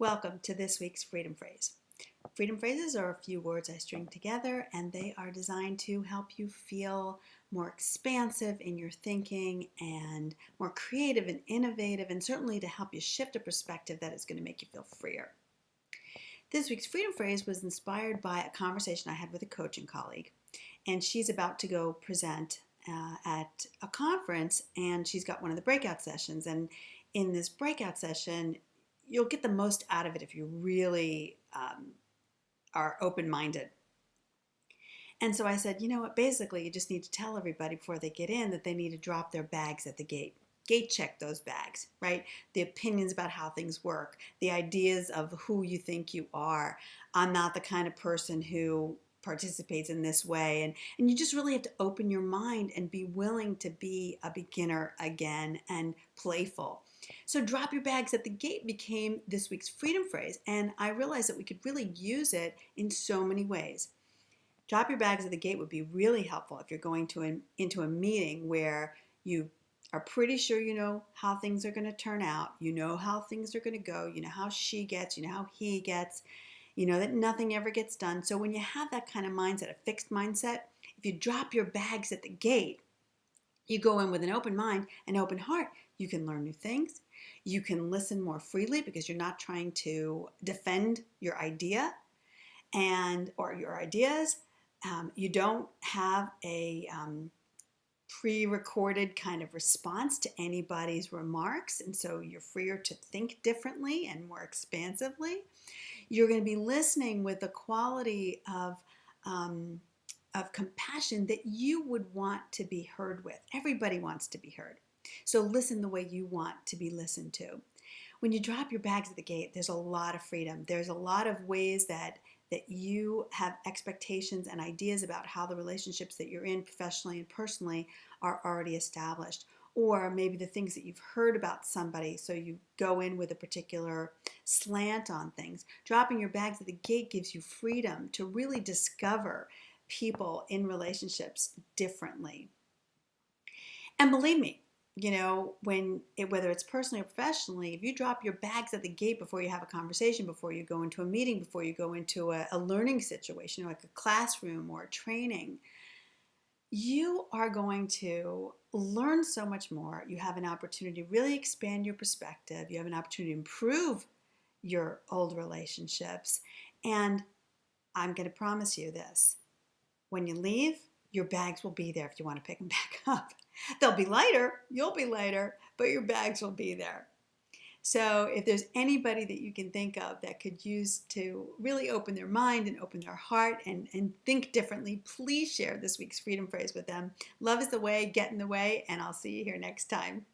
Welcome to this week's Freedom Phrase. Freedom phrases are a few words I string together, and they are designed to help you feel more expansive in your thinking and more creative and innovative, and certainly to help you shift a perspective that is going to make you feel freer. This week's Freedom Phrase was inspired by a conversation I had with a coaching colleague, and she's about to go present at a conference, and she's got one of the breakout sessions. And in this breakout session, you'll get the most out of it if you really are open-minded. And so I said, you know what, basically you just need to tell everybody before they get in that they need to drop their bags at the gate. Gate check those bags, right? The opinions about how things work, the ideas of who you think you are. I'm not the kind of person who participates in this way. And you just really have to open your mind and be willing to be a beginner again and playful. So drop your bags at the gate became this week's freedom phrase, and I realized that we could really use it in so many ways. Drop your bags at the gate would be really helpful if you're going into a meeting where you are pretty sure you know how things are going to turn out, you know how things are going to go, you know how she gets, you know how he gets, you know that nothing ever gets done. So when you have that kind of mindset, a fixed mindset, if you drop your bags at the gate, you go in with an open mind, an open heart, you can learn new things. You can listen more freely because you're not trying to defend your idea or your ideas. You don't have a pre-recorded kind of response to anybody's remarks, and so you're freer to think differently and more expansively. You're going to be listening with a quality of compassion that you would want to be heard with. Everybody wants to be heard. So listen the way you want to be listened to. When you drop your bags at the gate, there's a lot of freedom. There's a lot of ways that you have expectations and ideas about how the relationships that you're in professionally and personally are already established. Or maybe the things that you've heard about somebody, so you go in with a particular slant on things. Dropping your bags at the gate gives you freedom to really discover people in relationships differently. And believe me, whether it's personally or professionally, if you drop your bags at the gate before you have a conversation, before you go into a meeting, before you go into a learning situation, like a classroom or a training, you are going to learn so much more. You have an opportunity to really expand your perspective. You have an opportunity to improve your old relationships. And I'm going to promise you this. When you leave, your bags will be there if you want to pick them back up. They'll be lighter, you'll be lighter, but your bags will be there. So if there's anybody that you can think of that could use to really open their mind and open their heart and think differently, please share this week's freedom phrase with them. Love is the way, get in the way, and I'll see you here next time.